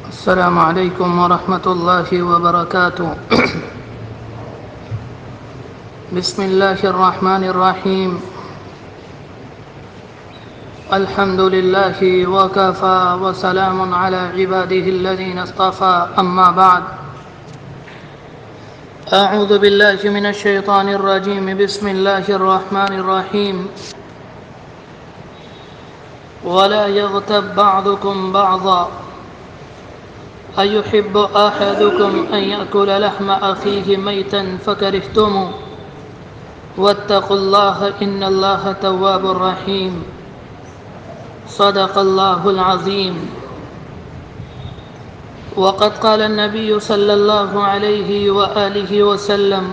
السلام عليكم ورحمة الله وبركاته. بسم الله الرحمن الرحيم. الحمد لله وكفى وسلام على عباده الذين اصطفى. أما بعد، أعوذ بالله من الشيطان الرجيم. بسم الله الرحمن الرحيم. ولا يغتب بعضكم بعضا أيحب أحدكم أن يأكل لحم أخيه ميتا فكرهتموه واتقوا الله إن الله تواب رحيم. صدق الله العظيم. وقد قال النبي صلى الله عليه وآله وسلم: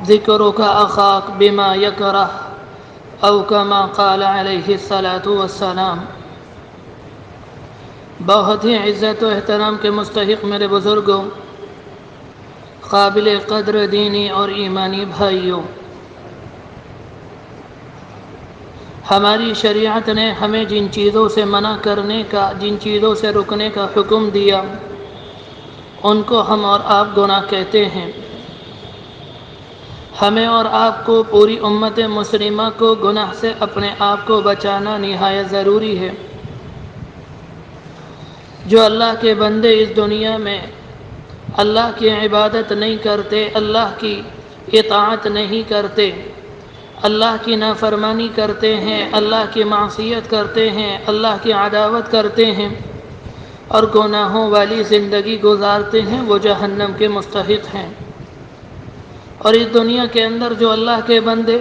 ذكرك أخاك بما يكره، أو كما قال عليه الصلاة والسلام. بہت ہی عزت و احترام کے مستحق میرے بزرگوں، قابل قدر دینی اور ایمانی بھائیوں، ہماری شریعت نے ہمیں جن چیزوں سے منع کرنے کا، جن چیزوں سے رکنے کا حکم دیا، ان کو ہم اور آپ گناہ کہتے ہیں. ہمیں اور آپ کو، پوری امت مسلمہ کو، گناہ سے اپنے آپ کو بچانا نہایت ضروری ہے. جو اللہ کے بندے اس دنیا میں اللہ کی عبادت نہیں کرتے، اللہ کی اطاعت نہیں کرتے، اللہ کی نافرمانی کرتے ہیں، اللہ کی معصیت کرتے ہیں، اللہ کی عداوت کرتے ہیں اور گناہوں والی زندگی گزارتے ہیں، وہ جہنم کے مستحق ہیں. اور اس دنیا کے اندر جو اللہ کے بندے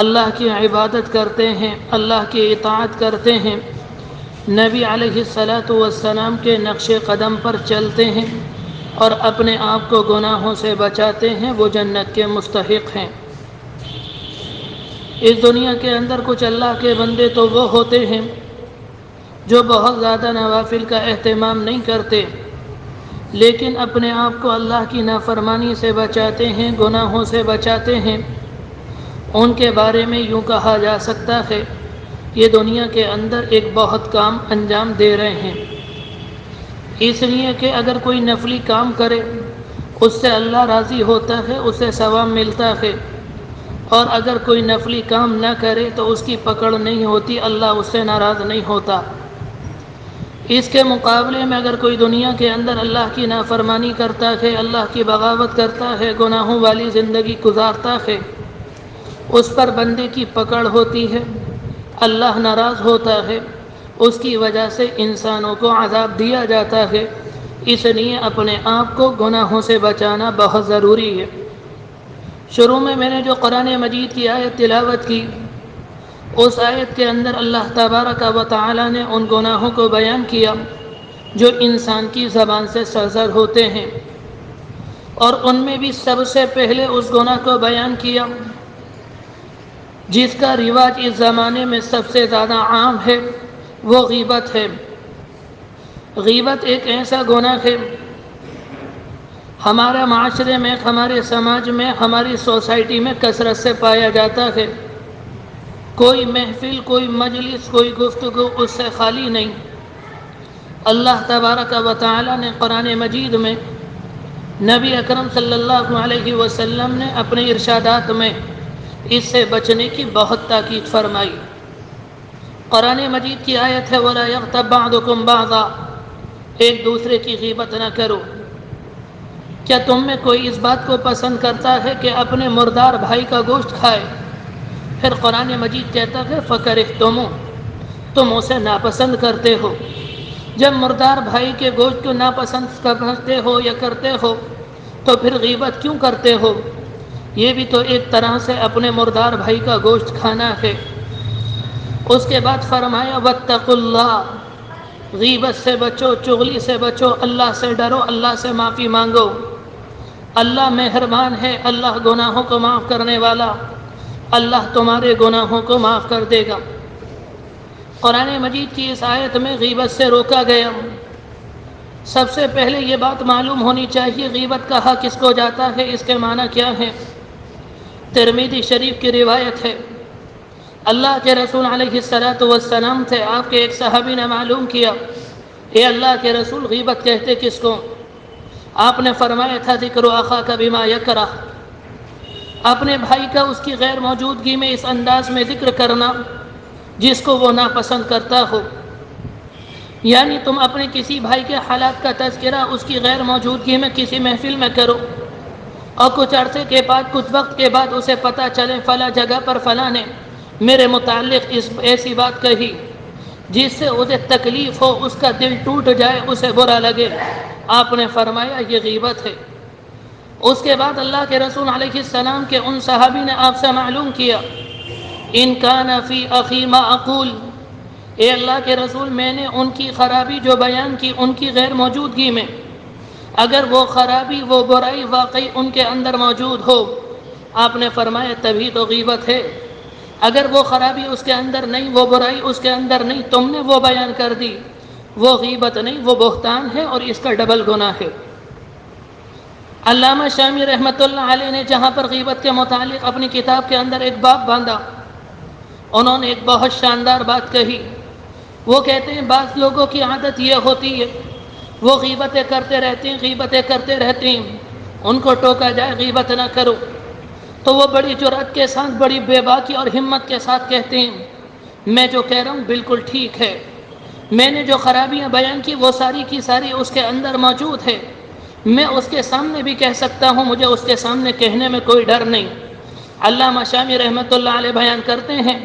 اللہ کی عبادت کرتے ہیں، اللہ کی اطاعت کرتے ہیں، نبی علیہ السلام کے نقش قدم پر چلتے ہیں اور اپنے آپ کو گناہوں سے بچاتے ہیں، وہ جنت کے مستحق ہیں. اس دنیا کے اندر کچھ اللہ کے بندے تو وہ ہوتے ہیں جو بہت زیادہ نوافل کا اہتمام نہیں کرتے، لیکن اپنے آپ کو اللہ کی نافرمانی سے بچاتے ہیں، گناہوں سے بچاتے ہیں. ان کے بارے میں یوں کہا جا سکتا ہے، یہ دنیا کے اندر ایک بہت کام انجام دے رہے ہیں. اس لیے کہ اگر کوئی نفلی کام کرے اس سے اللہ راضی ہوتا ہے، اسے ثواب ملتا ہے، اور اگر کوئی نفلی کام نہ کرے تو اس کی پکڑ نہیں ہوتی، اللہ اس سے ناراض نہیں ہوتا. اس کے مقابلے میں اگر کوئی دنیا کے اندر اللہ کی نافرمانی کرتا ہے، اللہ کی بغاوت کرتا ہے، گناہوں والی زندگی گزارتا ہے، اس پر بندے کی پکڑ ہوتی ہے، اللہ ناراض ہوتا ہے، اس کی وجہ سے انسانوں کو عذاب دیا جاتا ہے. اس لیے اپنے آپ کو گناہوں سے بچانا بہت ضروری ہے. شروع میں نے جو قرآن مجید کی آیت تلاوت کی، اس آیت کے اندر اللہ تبارک و تعالی نے ان گناہوں کو بیان کیا جو انسان کی زبان سے صادر ہوتے ہیں، اور ان میں بھی سب سے پہلے اس گناہ کو بیان کیا جس کا رواج اس زمانے میں سب سے زیادہ عام ہے، وہ غیبت ہے. غیبت ایک ایسا گناہ ہے، ہمارے معاشرے میں، ہمارے سماج میں، ہماری سوسائٹی میں کثرت سے پایا جاتا ہے. کوئی محفل، کوئی مجلس، کوئی گفتگو اس سے خالی نہیں. اللہ تبارک و تعالی نے قرآن مجید میں نبی اکرم صلی اللہ علیہ وسلم نے اپنے ارشادات میں اس سے بچنے کی بہت تاکید فرمائی. قرآن مجید کی آیت ہے: وَلَا يَغْتَبْ بَعْضُكُمْ بَعْضًا، ایک دوسرے کی غیبت نہ کرو. کیا تم میں کوئی اس بات کو پسند کرتا ہے کہ اپنے مردار بھائی کا گوشت کھائے؟ پھر قرآن مجید کہتا ہے فَكَرِهْتُمُوهُ، تم اسے ناپسند کرتے ہو. جب مردار بھائی کے گوشت کو ناپسند کرتے ہو یا کرتے ہو تو پھر غیبت کیوں کرتے ہو؟ یہ بھی تو ایک طرح سے اپنے مردار بھائی کا گوشت کھانا ہے. اس کے بعد فرمایا واتقوا اللہ، غیبت سے بچو، چغلی سے بچو، اللہ سے ڈرو، اللہ سے معافی مانگو. اللہ مہربان ہے، اللہ گناہوں کو معاف کرنے والا، اللہ تمہارے گناہوں کو معاف کر دے گا. قرآن مجید کی اس آیت میں غیبت سے روکا گیا. سب سے پہلے یہ بات معلوم ہونی چاہیے غیبت کہا کس کو جاتا ہے، اس کے معنی کیا ہے. ترمذی شریف کی روایت ہے، اللہ کے رسول علیہ السلام سے آپ کے ایک صحابی نے معلوم کیا اے اللہ کے رسول غیبت کہتے کس کو؟ آپ نے فرمایا تھا ذکر اخاک بما یکرہ، اپنے بھائی کا اس کی غیر موجودگی میں اس انداز میں ذکر کرنا جس کو وہ ناپسند کرتا ہو، یعنی تم اپنے کسی بھائی کے حالات کا تذکرہ اس کی غیر موجودگی میں کسی محفل میں کرو اور کچھ عرصے کے بعد، کچھ وقت کے بعد اسے پتہ چلے فلاں جگہ پر فلاں نے میرے متعلق ایسی بات کہی جس سے اسے تکلیف ہو، اس کا دل ٹوٹ جائے، اسے برا لگے، آپ نے فرمایا یہ غیبت ہے۔ اس کے بعد اللہ کے رسول علیہ السلام کے ان صحابی نے آپ سے معلوم کیا ان کان فی اخی ما اقول، اے اللہ کے رسول میں نے ان کی خرابی جو بیان کی ان کی غیر موجودگی میں، اگر وہ خرابی وہ برائی واقعی ان کے اندر موجود ہو، آپ نے فرمایا تبھی تو غیبت ہے۔ اگر وہ خرابی اس کے اندر نہیں، وہ برائی اس کے اندر نہیں، تم نے وہ بیان کر دی، وہ غیبت نہیں، وہ بہتان ہے اور اس کا ڈبل گناہ ہے۔ علامہ شامی رحمۃ اللہ علیہ نے جہاں پر غیبت کے متعلق اپنی کتاب کے اندر ایک باب باندھا، انہوں نے ایک بہت شاندار بات کہی۔ وہ کہتے ہیں بعض لوگوں کی عادت یہ ہوتی ہے، وہ غیبتیں کرتے رہتے ہیں، غیبتیں کرتے رہتے ہیں، ان کو ٹوکا جائے غیبت نہ کرو تو وہ بڑی جرأت کے ساتھ، بڑی بے باکی اور ہمت کے ساتھ کہتے ہیں میں جو کہہ رہا ہوں بالکل ٹھیک ہے، میں نے جو خرابیاں بیان کی وہ ساری کی ساری اس کے اندر موجود ہے، میں اس کے سامنے بھی کہہ سکتا ہوں، مجھے اس کے سامنے کہنے میں کوئی ڈر نہیں۔ علامہ شامی رحمۃ اللہ علیہ بیان کرتے ہیں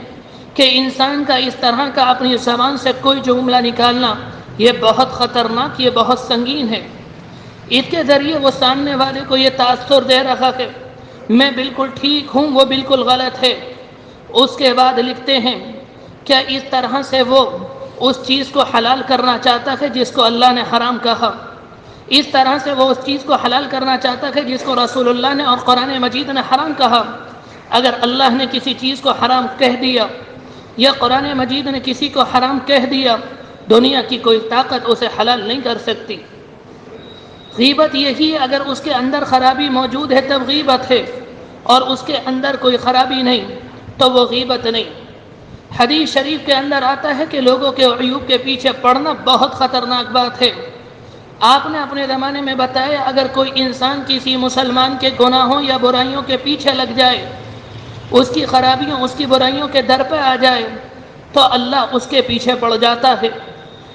کہ انسان کا اس طرح کا اپنی زبان سے کوئی جملہ نکالنا یہ بہت خطرناک، یہ بہت سنگین ہے۔ اس کے ذریعے وہ سامنے والے کو یہ تاثر دے رہا ہے میں بالکل ٹھیک ہوں، وہ بالکل غلط ہے۔ اس کے بعد لکھتے ہیں کیا اس طرح سے وہ اس چیز کو حلال کرنا چاہتا ہے جس کو اللہ نے حرام کہا، اس طرح سے وہ اس چیز کو حلال کرنا چاہتا ہے جس کو رسول اللہ نے اور قرآن مجید نے حرام کہا۔ اگر اللہ نے کسی چیز کو حرام کہہ دیا یا قرآن مجید نے کسی کو حرام کہہ دیا، دنیا کی کوئی طاقت اسے حلال نہیں کر سکتی۔ غیبت یہی ہے، اگر اس کے اندر خرابی موجود ہے تب غیبت ہے، اور اس کے اندر کوئی خرابی نہیں تو وہ غیبت نہیں۔ حدیث شریف کے اندر آتا ہے کہ لوگوں کے عیوب کے پیچھے پڑنا بہت خطرناک بات ہے۔ آپ نے اپنے زمانے میں بتایا اگر کوئی انسان کسی مسلمان کے گناہوں یا برائیوں کے پیچھے لگ جائے، اس کی خرابیوں، اس کی برائیوں کے در پہ آ جائے تو اللہ اس کے پیچھے پڑ جاتا ہے،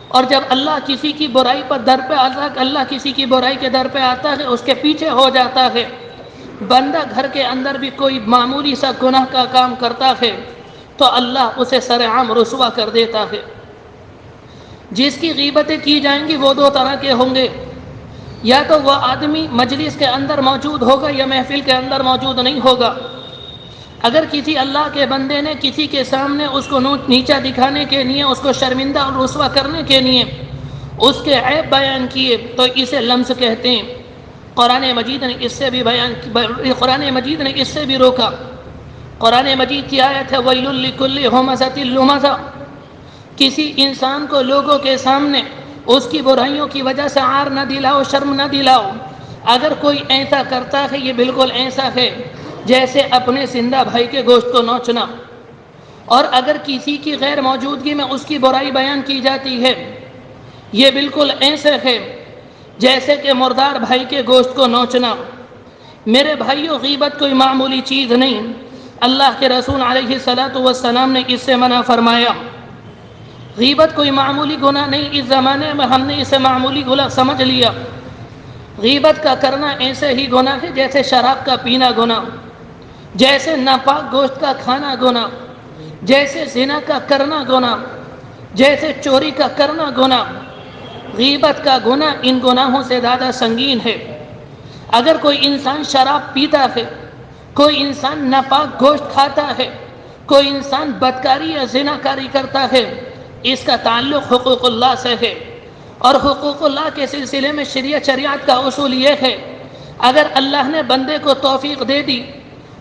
اور جب اللہ کسی کی برائی پر در پہ آتا ہے، اللہ کسی کی برائی کے در پہ آتا ہے، اس کے پیچھے ہو جاتا ہے۔ بندہ گھر کے اندر بھی کوئی معمولی سا گناہ کا کام کرتا ہے تو اللہ اسے سرعام رسوا کر دیتا ہے۔ جس کی غیبتیں کی جائیں گی وہ دو طرح کے ہوں گے، یا تو وہ آدمی مجلس کے اندر موجود ہوگا یا محفل کے اندر موجود نہیں ہوگا۔ اگر کسی اللہ کے بندے نے کسی کے سامنے اس کو نیچا دکھانے کے لیے، اس کو شرمندہ اور رسوا کرنے کے لیے اس کے عیب بیان کیے تو اسے لمز کہتے ہیں۔ قرآن مجید نے اس سے بھی قرآن مجید نے اس سے بھی روکا۔ قرآن مجید کی آیت ہے وَيْلٌ لِكُلِّ هُمَزَةٍ لُمَزَةٍ، کسی انسان کو لوگوں کے سامنے اس کی برائیوں کی وجہ سے عار نہ دلاؤ، شرم نہ دلاؤ۔ اگر کوئی ایسا کرتا ہے یہ بالکل ایسا ہے جیسے اپنے زندہ بھائی کے گوشت کو نوچنا، اور اگر کسی کی غیر موجودگی میں اس کی برائی بیان کی جاتی ہے یہ بالکل ایسے ہے جیسے کہ مردار بھائی کے گوشت کو نوچنا۔ میرے بھائیوں، غیبت کوئی معمولی چیز نہیں، اللہ کے رسول علیہ السلام نے اس سے منع فرمایا۔ غیبت کوئی معمولی گناہ نہیں، اس زمانے میں ہم نے اسے معمولی گناہ سمجھ لیا۔ غیبت کا کرنا ایسے ہی گناہ ہے جیسے شراب کا پینا گناہ، جیسے ناپاک گوشت کا کھانا گناہ، جیسے زنا کا کرنا گناہ، جیسے چوری کا کرنا گناہ۔ غیبت کا گناہ ان گناہوں سے زیادہ سنگین ہے۔ اگر کوئی انسان شراب پیتا ہے، کوئی انسان ناپاک گوشت کھاتا ہے، کوئی انسان بدکاری یا زناکاری کرتا ہے، اس کا تعلق حقوق اللہ سے ہے، اور حقوق اللہ کے سلسلے میں شریعت کا اصول یہ ہے اگر اللہ نے بندے کو توفیق دے دی،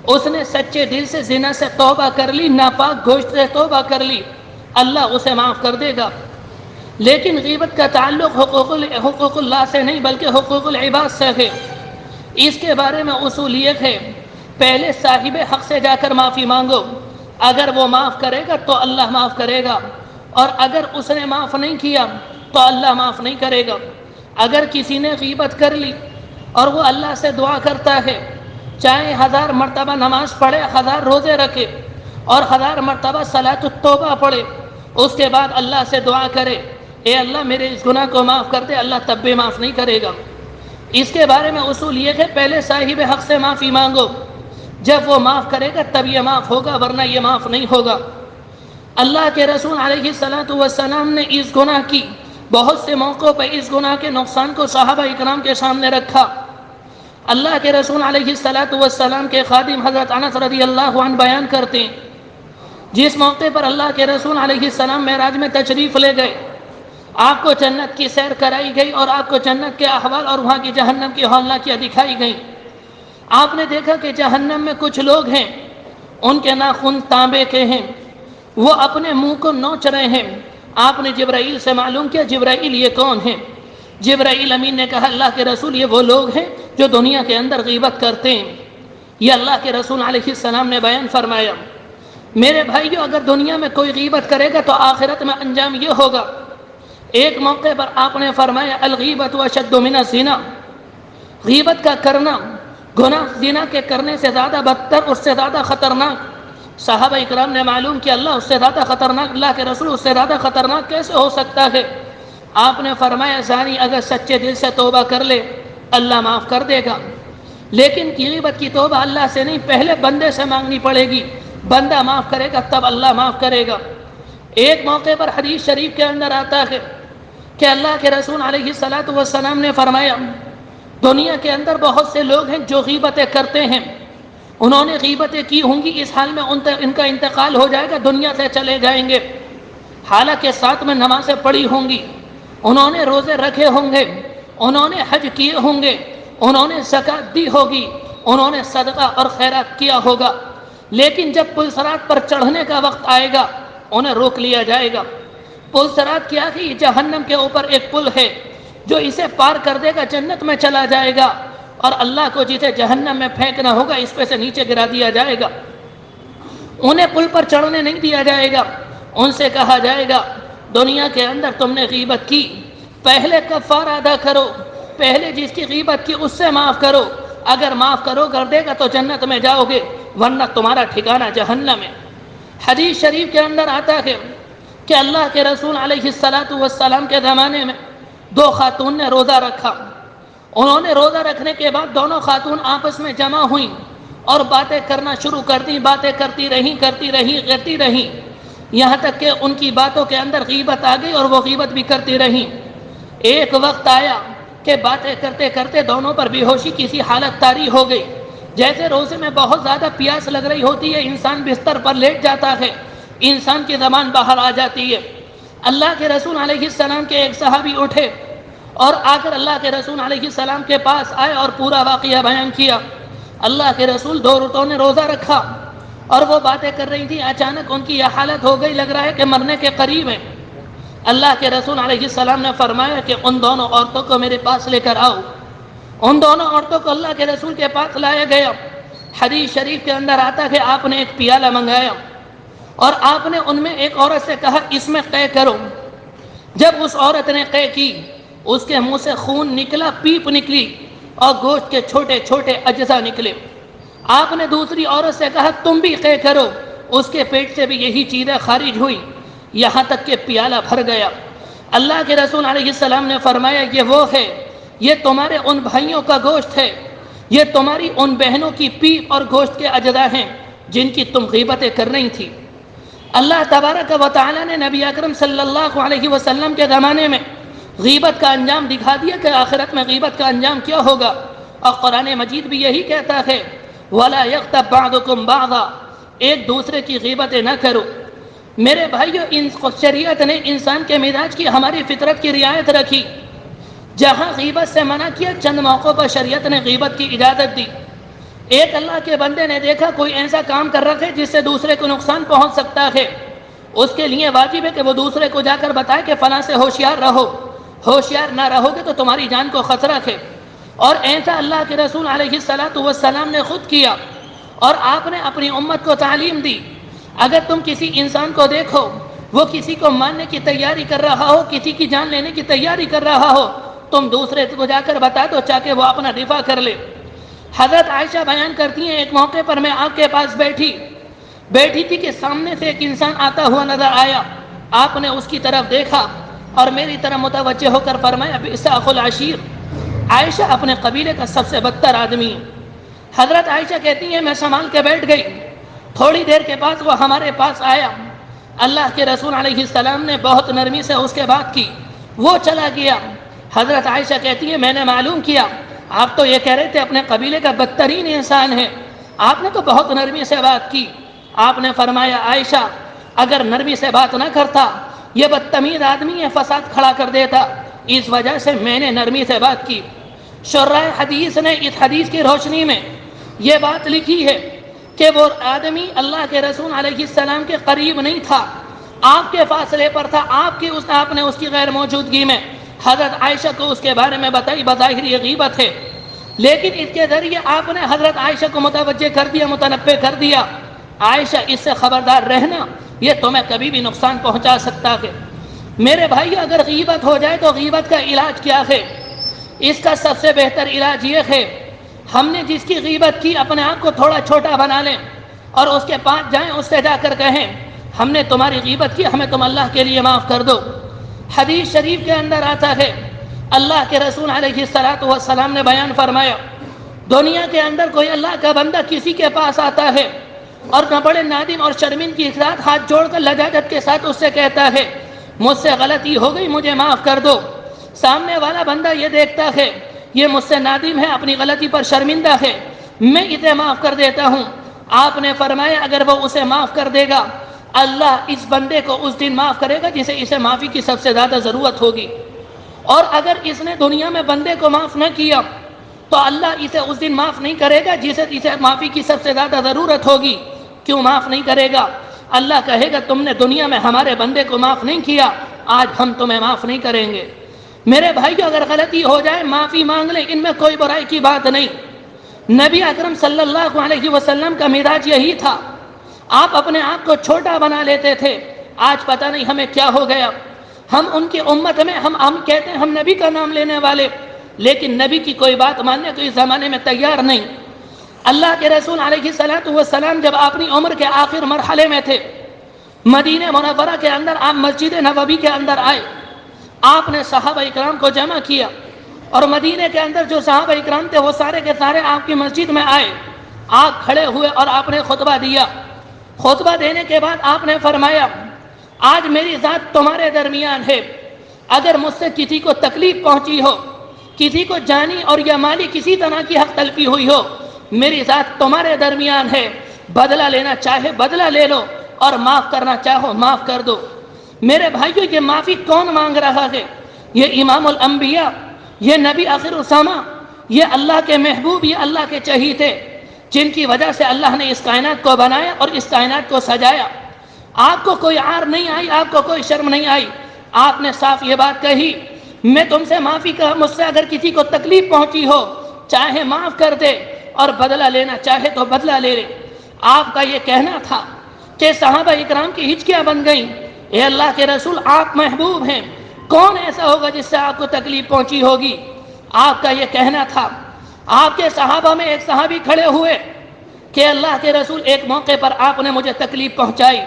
اس نے سچے دل سے زنا سے توبہ کر لی، ناپاک گوشت سے توبہ کر لی، اللہ اسے معاف کر دے گا۔ لیکن غیبت کا تعلق حقوق اللہ سے نہیں بلکہ حقوق العباد سے ہے۔ اس کے بارے میں اصول یہ ہے پہلے صاحب حق سے جا کر معافی مانگو، اگر وہ معاف کرے گا تو اللہ معاف کرے گا، اور اگر اس نے معاف نہیں کیا تو اللہ معاف نہیں کرے گا۔ اگر کسی نے غیبت کر لی اور وہ اللہ سے دعا کرتا ہے، چاہے 1000 مرتبہ نماز پڑھے، 1000 روزے رکھے اور 1000 مرتبہ صلاۃ التوبہ پڑھے، اس کے بعد اللہ سے دعا کرے اے اللہ میرے اس گناہ کو معاف کر دے، اللہ تب بھی معاف نہیں کرے گا۔ اس کے بارے میں اصول یہ ہے پہلے صاحب حق سے معافی مانگو، جب وہ معاف کرے گا تب یہ معاف ہوگا، ورنہ یہ معاف نہیں ہوگا۔ اللہ کے رسول علیہ الصلاۃ والسلام نے اس گناہ کی بہت سے موقعوں پہ اس گناہ کے نقصان کو صحابہ اکرام کے سامنے رکھا۔ اللہ کے رسول علیہ الصلاۃ والسلام کے خادم حضرت انس رضی اللہ عنہ بیان کرتے ہیں، جس موقع پر اللہ کے رسول علیہ السلام معراج میں تشریف لے گئے، آپ کو جنت کی سیر کرائی گئی اور آپ کو جنت کے احوال اور وہاں کی جہنم کی ہولناکیاں دکھائی گئیں۔ آپ نے دیکھا کہ جہنم میں کچھ لوگ ہیں، ان کے ناخن تانبے کے ہیں، وہ اپنے منہ کو نوچ رہے ہیں۔ آپ نے جبرائیل سے معلوم کیا جبرائیل یہ کون ہیں؟ جبرائیل امین نے کہا اللہ کے رسول یہ وہ لوگ ہیں جو دنیا کے اندر غیبت کرتے ہیں۔ یہ اللہ کے رسول علیہ السلام نے بیان فرمایا۔ میرے بھائیو، اگر دنیا میں کوئی غیبت کرے گا تو آخرت میں انجام یہ ہوگا۔ ایک موقع پر آپ نے فرمایا الغیبت اشد من الزنا، غیبت کا کرنا گناہ زنا کے کرنے سے زیادہ بدتر، اس سے زیادہ خطرناک۔ صحابہ اکرام نے معلوم کیا اللہ اس سے زیادہ خطرناک، اللہ کے رسول اس سے زیادہ خطرناک کیسے ہو سکتا ہے؟ آپ نے فرمایا زانی اگر سچے دل سے توبہ کر لے اللہ معاف کر دے گا، لیکن غیبت کی توبہ اللہ سے نہیں، پہلے بندے سے مانگنی پڑے گی، بندہ معاف کرے گا تب اللہ معاف کرے گا۔ ایک موقع پر حدیث شریف کے اندر آتا ہے کہ اللہ کے رسول علیہ الصلاۃ والسلام نے فرمایا دنیا کے اندر بہت سے لوگ ہیں جو غیبتیں کرتے ہیں، انہوں نے غیبتیں کی ہوں گی، اس حال میں ان کا انتقال ہو جائے گا، دنیا سے چلے جائیں گے، حالانکہ ساتھ میں نمازیں پڑھی ہوں گی، انہوں نے روزے رکھے ہوں گے، انہوں نے حج کیے ہوں گے، انہوں نے زکوٰۃ دی ہوگی، انہوں نے صدقہ اور خیرات کیا ہوگا، لیکن جب پل صراط پر چڑھنے کا وقت آئے گا انہیں روک لیا جائے گا۔ پل صراط کیا ہے؟ یہ جہنم کے اوپر ایک پل ہے، جو اسے پار کر دے گا جنت میں چلا جائے گا، اور اللہ کو جسے جہنم میں پھینکنا ہوگا اس پہ سے نیچے گرا دیا جائے گا۔ انہیں پل پر چڑھنے نہیں دیا جائے گا، ان سے کہا جائے گا دنیا کے اندر تم نے غیبت کی، پہلے کفارہ ادا کرو، پہلے جس کی غیبت کی اس سے معاف کرو، اگر معاف کرو کر دے گا تو جنت میں جاؤ گے، ورنہ تمہارا ٹھکانہ جہنم ہے۔ حدیث شریف کے اندر آتا ہے کہ اللہ کے رسول علیہ الصلاۃ والسلام کے زمانے میں 2 خاتون نے روزہ رکھا، انہوں نے روزہ رکھنے کے بعد دونوں خاتون آپس میں جمع ہوئیں اور باتیں کرنا شروع کر دیں، باتیں کرتی رہیں، یہاں تک کہ ان کی باتوں کے اندر غیبت آ گئی اور وہ غیبت بھی کرتی رہیں۔ ایک وقت آیا کہ باتیں کرتے کرتے دونوں پر بے ہوشی کسی حالت طاری ہو گئی، جیسے روزے میں بہت زیادہ پیاس لگ رہی ہوتی ہے، انسان بستر پر لیٹ جاتا ہے، انسان کی زبان باہر آ جاتی ہے۔ اللہ کے رسول علیہ السلام کے ایک صحابی اٹھے اور آ کر اللہ کے رسول علیہ السلام کے پاس آئے اور پورا واقعہ بیان کیا۔ اللہ کے رسول 2 راتوں نے روزہ رکھا اور وہ باتیں کر رہی تھی، اچانک ان کی یہ حالت ہو گئی، لگ رہا ہے کہ مرنے کے قریب ہیں۔ اللہ کے رسول علیہ السلام نے فرمایا کہ ان دونوں عورتوں کو میرے پاس لے کر آؤ۔ ان دونوں عورتوں کو اللہ کے رسول کے پاس لایا گیا۔ حدیث شریف کے اندر آتا کہ آپ نے ایک پیالہ منگایا اور آپ نے ان میں ایک عورت سے کہا اس میں قے کرو۔ جب اس عورت نے قے کی، اس کے منہ سے خون نکلا، پیپ نکلی اور گوشت کے چھوٹے چھوٹے اجزاء نکلے۔ آپ نے دوسری عورت سے کہا تم بھی قے کرو، اس کے پیٹ سے بھی یہی چیزیں خارج ہوئی، یہاں تک کہ پیالہ بھر گیا۔ اللہ کے رسول علیہ السلام نے فرمایا یہ وہ ہے، یہ تمہارے ان بھائیوں کا گوشت ہے، یہ تمہاری ان بہنوں کی پیپ اور گوشت کے اجزاء ہیں جن کی تم غیبتیں کر رہی تھی۔ اللہ تبارک و تعالی نے نبی اکرم صلی اللہ علیہ وسلم کے زمانے میں غیبت کا انجام دکھا دیا کہ آخرت میں غیبت کا انجام کیا ہوگا، اور قرآن مجید بھی یہی کہتا ہے وَلَا يَغْتَبْ بَعْضُكُمْ بَعْضًا، ایک دوسرے کی غیبتیں نہ کرو۔ میرے بھائیو، شریعت نے انسان کے مزاج کی، ہماری فطرت کی رعایت رکھی۔ جہاں غیبت سے منع کیا، چند موقعوں پر شریعت نے غیبت کی اجازت دی۔ ایک اللہ کے بندے نے دیکھا کوئی ایسا کام کر رکھے جس سے دوسرے کو نقصان پہنچ سکتا ہے، اس کے لیے واجب ہے کہ وہ دوسرے کو جا کر بتائے کہ فلاں سے ہوشیار رہو، ہوشیار نہ رہو گے تو تمہاری جان کو خطرہ ہے۔ اور ایسا اللہ کے رسول علیہ الصلاۃ والسلام نے خود کیا، اور آپ نے اپنی امت کو تعلیم دی۔ اگر تم کسی انسان کو دیکھو وہ کسی کو ماننے کی تیاری کر رہا ہو، کسی کی جان لینے کی تیاری کر رہا ہو، تم دوسرے کو جا کر بتا دو تاکہ وہ اپنا دفاع کر لے۔ حضرت عائشہ بیان کرتی ہیں ایک موقع پر میں آپ کے پاس بیٹھی تھی کہ سامنے سے ایک انسان آتا ہوا نظر آیا۔ آپ نے اس کی طرف دیکھا اور میری طرف متوجہ ہو کر فرمایا بئس اخو العشیر، عائشہ اپنے قبیلے کا سب سے بدتر آدمی ہے۔ حضرت عائشہ کہتی ہیں میں سنبھال کے بیٹھ گئی، تھوڑی دیر کے بعد وہ ہمارے پاس آیا، اللہ کے رسول علیہ السلام نے بہت نرمی سے اس کے بات کی، وہ چلا گیا۔ حضرت عائشہ کہتی ہے میں نے معلوم کیا آپ تو یہ کہہ رہے تھے اپنے قبیلے کا بدترین انسان ہے، آپ نے تو بہت نرمی سے بات کی۔ آپ نے فرمایا عائشہ اگر نرمی سے بات نہ کرتا یہ بدتمیز آدمی ہے، فساد کھڑا کر دیتا، اس وجہ سے میں نے نرمی سے بات کی۔ شرح حدیث نے اس حدیث کی روشنی میں یہ بات لکھی ہے کہ وہ آدمی اللہ کے رسول علیہ السلام کے قریب نہیں تھا، آپ کے فاصلے پر تھا، آپ نے اس کی غیر موجودگی میں حضرت عائشہ کو اس کے بارے میں بتائی، بظاہر یہ غیبت ہے، لیکن اس کے ذریعے آپ نے حضرت عائشہ کو متوجہ کر دیا، متنبہ کر دیا عائشہ اس سے خبردار رہنا، یہ تمہیں کبھی بھی نقصان پہنچا سکتا ہے۔ میرے بھائی اگر غیبت ہو جائے تو غیبت کا علاج کیا ہے؟ اس کا سب سے بہتر علاج یہ ہے ہم نے جس کی غیبت کی اپنے آپ کو تھوڑا چھوٹا بنا لیں اور اس کے پاس جائیں، اس سے جا کر کہیں ہم نے تمہاری غیبت کی، ہمیں تم اللہ کے لیے معاف کر دو۔ حدیث شریف کے اندر آتا ہے اللہ کے رسول علیہ السلام نے بیان فرمایا دنیا کے اندر کوئی اللہ کا بندہ کسی کے پاس آتا ہے اور نہ بڑے نادم اور شرمندگی کے ساتھ ہاتھ جوڑ کر لجاجت کے ساتھ اس سے کہتا ہے مجھ سے غلطی ہو گئی، مجھے معاف کر دو، سامنے والا بندہ یہ دیکھتا ہے یہ مجھ سے نادم ہے، اپنی غلطی پر شرمندہ ہے، میں اسے معاف کر دیتا ہوں۔ آپ نے فرمایا اگر وہ اسے معاف کر دے گا اللہ اس بندے کو اس دن معاف کرے گا جسے اسے معافی کی سب سے زیادہ ضرورت ہوگی، اور اگر اس نے دنیا میں بندے کو معاف نہ کیا تو اللہ اسے اس دن معاف نہیں کرے گا جسے اسے معافی کی سب سے زیادہ ضرورت ہوگی۔ کیوں معاف نہیں کرے گا؟ اللہ کہے گا تم نے دنیا میں ہمارے بندے کو معاف نہیں کیا، آج ہم تمہیں معاف نہیں کریں گے۔ میرے بھائیو اگر غلطی ہو جائے معافی مانگ لیں، ان میں کوئی برائی کی بات نہیں۔ نبی اکرم صلی اللہ علیہ وسلم کا مزاج یہی تھا، آپ اپنے آپ کو چھوٹا بنا لیتے تھے، آج پتہ نہیں ہمیں کیا ہو گیا، ہم ان کی امت میں ہم کہتے ہیں ہم نبی کا نام لینے والے، لیکن نبی کی کوئی بات ماننے کو اس زمانے میں تیار نہیں۔ اللہ کے رسول علیہ السلام جب اپنی عمر کے آخر مرحلے میں تھے، مدینہ منورہ کے اندر آپ مسجد نبوی کے اندر آئے، آپ نے صحابہ اکرام کو جمع کیا اور مدینہ کے اندر جو صحابہ اکرام تھے وہ سارے کے سارے آپ کی مسجد میں آئے، آپ کھڑے ہوئے اور آپ نے خطبہ دیا۔ خطبہ دینے کے بعد آپ نے فرمایا آج میری ذات تمہارے درمیان ہے، اگر مجھ سے کسی کو تکلیف پہنچی ہو، کسی کو جانی اور یا مالی کسی طرح کی حق تلفی ہوئی ہو، میری ذات تمہارے درمیان ہے، بدلہ لینا چاہے بدلہ لے لو اور معاف کرنا چاہو معاف کر دو۔ میرے بھائیو یہ معافی کون مانگ رہا ہے؟ یہ امام الانبیاء، یہ نبی آخر الزماں، یہ اللہ کے محبوب، یہ اللہ کے چہیتے، جن کی وجہ سے اللہ نے اس کائنات کو بنایا اور اس کائنات کو سجایا۔ آپ کو کوئی عار نہیں آئی، آپ کو کوئی شرم نہیں آئی، آپ نے صاف یہ بات کہی میں تم سے معافی کا، مجھ سے اگر کسی کو تکلیف پہنچی ہو چاہے معاف کر دے اور بدلہ لینا چاہے تو بدلہ لے لے۔ آپ کا یہ کہنا تھا کہ صحابہ اکرام کی ہچکیاں بن گئیں، اے اللہ کے رسول آپ محبوب ہیں، کون ایسا ہوگا جس سے آپ کو تکلیف پہنچی ہوگی؟ آپ کا یہ کہنا تھا۔ آپ کے صحابہ میں ایک صحابی کھڑے ہوئے کہ اللہ کے رسول ایک موقع پر آپ نے مجھے تکلیف پہنچائی،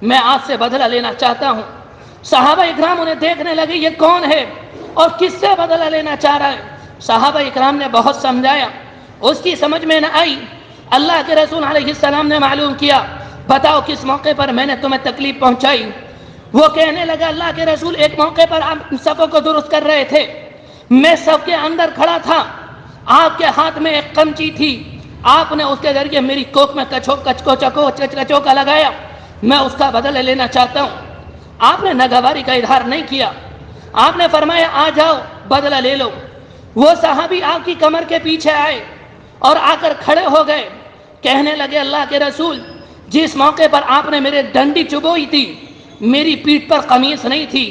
میں آپ سے بدلہ لینا چاہتا ہوں۔ صحابہ اکرام انہیں دیکھنے لگے یہ کون ہے اور کس سے بدلہ لینا چاہ رہا ہے؟ صحابہ اکرام نے بہت سمجھایا، اس کی سمجھ میں نہ آئی۔ اللہ کے رسول علیہ السلام نے معلوم کیا بتاؤ کس موقع پر میں نے تمہیں تکلیف پہنچائی؟ وہ کہنے لگا اللہ کے رسول ایک موقع پر آپ صفوں کو درست کر رہے تھے، میں صف کے اندر کھڑا تھا، آپ کے ہاتھ میں ایک قمچی تھی، آپ نے اس کے ذریعے میری کوکھ میں کچوکا لگایا، میں اس کا بدلہ لینا چاہتا ہوں۔ آپ نے ناگواری کا اظہار نہیں کیا، آپ نے فرمایا آ جاؤ بدلہ لے لو۔ وہ صحابی آپ کی کمر کے پیچھے آئے اور آ کر کھڑے ہو گئے، کہنے لگے اللہ کے رسول جس موقع پر آپ نے میرے ڈنڈی چبوئی تھی میری پیٹھ پر قمیص نہیں تھی،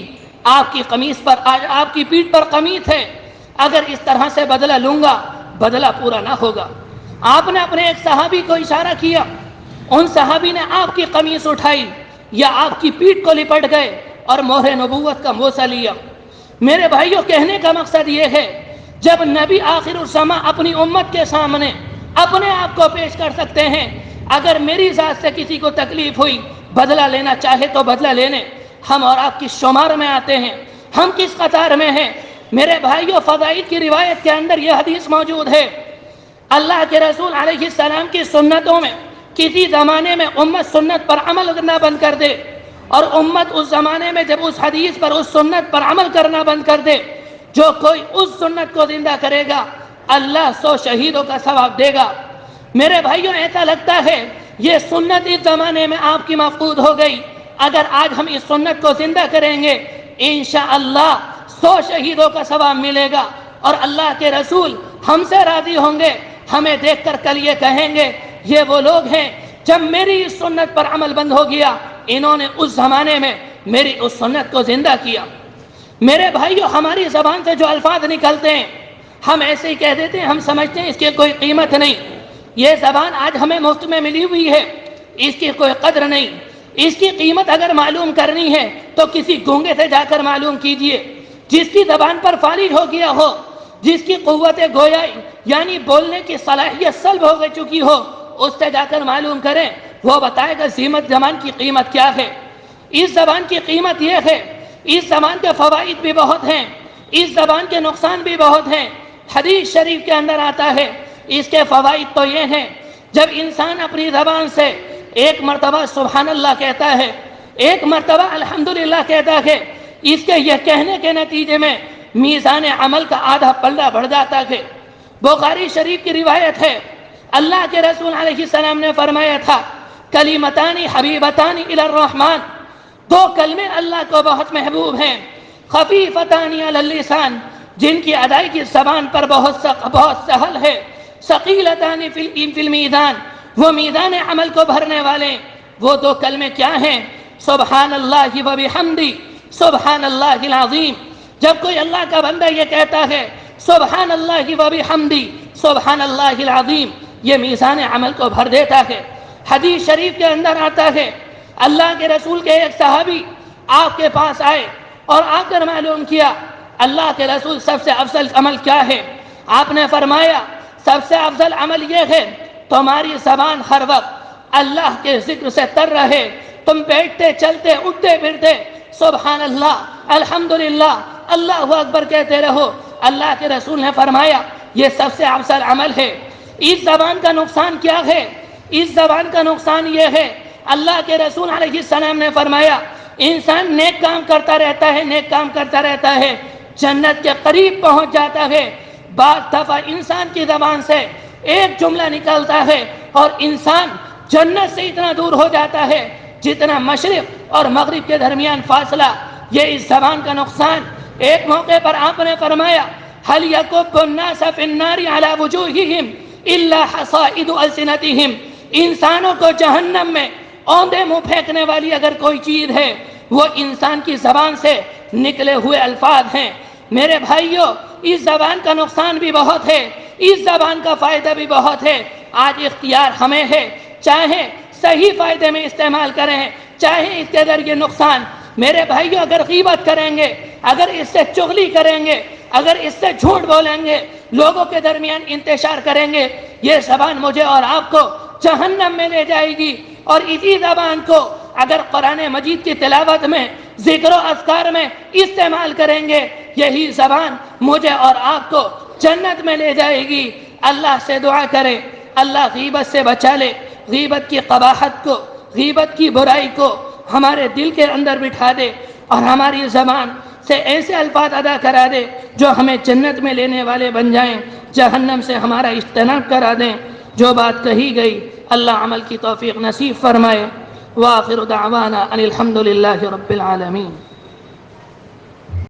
آپ کی قمیص پر آج آپ کی پیٹھ پر قمیص ہے، اگر اس طرح سے بدلہ لوں گا بدلہ پورا نہ ہوگا۔ آپ نے اپنے ایک صحابی کو اشارہ کیا، ان صحابی نے آپ کی قمیص اٹھائی، یا آپ کی پیٹھ کو لپٹ گئے اور مہر نبوت کا موسا لیا؟ میرے بھائیوں، کہنے کا مقصد یہ ہے، جب نبی آخر الزماں اپنی امت کے سامنے اپنے آپ کو پیش کر سکتے ہیں، اگر میری ذات سے کسی کو تکلیف ہوئی، بدلہ لینا چاہے تو بدلہ لینے، ہم اور آپ کس شمار میں آتے ہیں؟ ہم کس قطار میں ہیں؟ میرے بھائیوں، فضائل کی روایت کے اندر یہ حدیث موجود ہے، اللہ کے رسول علیہ السلام کی سنتوں میں کسی زمانے میں امت سنت پر عمل کرنا بند کر دے، اور امت اس زمانے میں جب اس حدیث پر، اس سنت پر عمل کرنا بند کر دے، جو کوئی اس سنت کو زندہ کرے گا اللہ 100 شہیدوں کا ثواب دے گا۔ میرے بھائیوں، ایسا لگتا ہے یہ سنت اس زمانے میں آپ کی مفقود ہو گئی، اگر آج ہم اس سنت کو زندہ کریں گے انشاءاللہ 100 شہیدوں کا ثواب ملے گا، اور اللہ کے رسول ہم سے راضی ہوں گے، ہمیں دیکھ کر کل یہ کہیں گے یہ وہ لوگ ہیں جب میری اس سنت پر عمل بند ہو گیا، انہوں نے اس زمانے میں میری اس سنت کو زندہ کیا۔ میرے بھائیوں، ہماری زبان سے جو الفاظ نکلتے ہیں ہم ایسے ہی کہہ دیتے ہیں، ہم سمجھتے ہیں اس کی کوئی قیمت نہیں، یہ زبان آج ہمیں مفت میں ملی ہوئی ہے، اس کی کوئی قدر نہیں، اس کی قیمت اگر معلوم کرنی ہے تو کسی گونگے سے جا کر معلوم کیجئے، جس کی زبان پر فالج ہو گیا ہو، جس کی قوت گویائی یعنی بولنے کی صلاحیت سلب ہو چکی ہو، اس سے جا کر معلوم کریں، وہ بتائے گا زبان کی قیمت کیا ہے۔ اس زبان کی قیمت یہ ہے، اس زبان کے فوائد بھی بہت ہیں، اس زبان کے نقصان بھی بہت ہیں۔ حدیث شریف کے اندر آتا ہے اس کے فوائد تو یہ ہیں، جب انسان اپنی زبان سے ایک مرتبہ سبحان اللہ کہتا ہے، ایک مرتبہ الحمدللہ کہتا ہے، اس کے یہ کہنے کے نتیجے میں میزان عمل کا آدھا پلہ بڑھ جاتا ہے۔ بخاری شریف کی روایت ہے، اللہ کے رسول علیہ السلام نے فرمایا تھا، کلمتان حبیبتان الی الرحمن، 2 کلمے اللہ کو بہت محبوب ہیں، خفیفتان علی اللسان، جن کی ادائیگی زبان پر بہت سہل ہے، ثقیلتان فی المیزان، وہ میزان عمل کو بھرنے والے۔ وہ 2 کلمے کیا ہیں؟ سبحان اللہ و بحمدی، سبحان اللہ العظیم۔ جب کوئی اللہ کا بندہ یہ کہتا ہے سبحان اللہ و بحمدی، سبحان اللہ العظیم، یہ میزان عمل کو بھر دیتا ہے۔ حدیث شریف کے اندر آتا ہے، اللہ کے رسول کے ایک صحابی آپ کے پاس آئے اور آ کر معلوم کیا اللہ کے رسول سب سے افضل عمل کیا ہے؟ آپ نے فرمایا سب سے افضل عمل یہ ہے تمہاری زبان ہر وقت اللہ کے ذکر سے تر رہے، تم بیٹھتے چلتے اٹھتے پھرتے سبحان اللہ الحمدللہ اللہ اکبر کہتے رہو۔ اللہ کے رسول نے فرمایا یہ سب سے افضل عمل ہے۔ اس زبان کا نقصان کیا ہے؟ اس زبان کا نقصان یہ ہے، اللہ کے رسول علیہ السلام نے فرمایا انسان نیک کام کرتا رہتا ہے، نیک کام کرتا رہتا ہے، جنت کے قریب پہنچ جاتا ہے۔ بعض دفعہ انسان کی زبان سے ایک جملہ نکلتا ہے اور انسان جنت سے اتنا دور ہو جاتا ہے جتنا مشرق اور مغرب کے درمیان فاصلہ۔ یہ اس زبان کا نقصان۔ ایک موقع پر آپ نے فرمایا هل يكب الناس في النار على وجوههم الا حصائد السنتهم، انسانوں کو جہنم میں اوندے منہ پھینکنے والی اگر کوئی چیز ہے وہ انسان کی زبان سے نکلے ہوئے الفاظ ہیں۔ میرے بھائیوں، اس زبان کا نقصان بھی بہت ہے، اس زبان کا فائدہ بھی بہت ہے۔ آج اختیار ہمیں ہے، چاہے صحیح فائدے میں استعمال کریں، چاہے اس کے ذریعے نقصان۔ میرے بھائیوں، اگر غیبت کریں گے، اگر اس سے چغلی کریں گے، اگر اس سے جھوٹ بولیں گے، لوگوں کے درمیان انتشار کریں گے، یہ زبان مجھے اور آپ کو جہنم میں لے جائے گی۔ اور اسی زبان کو اگر قرآن مجید کی تلاوت میں، ذکر و اذکار میں استعمال کریں گے، یہی زبان مجھے اور آپ کو جنت میں لے جائے گی۔ اللہ سے دعا کرے اللہ غیبت سے بچا لے، غیبت کی قباحت کو، غیبت کی برائی کو ہمارے دل کے اندر بٹھا دے، اور ہماری زبان سے ایسے الفاظ ادا کرا دے جو ہمیں جنت میں لینے والے بن جائیں، جہنم سے ہمارا اجتناب کرا دیں۔ جو بات کہی گئی اللہ عمل کی توفیق نصیب فرمائے۔ وآخر دعوانا ان الحمد للہ رب العالمین۔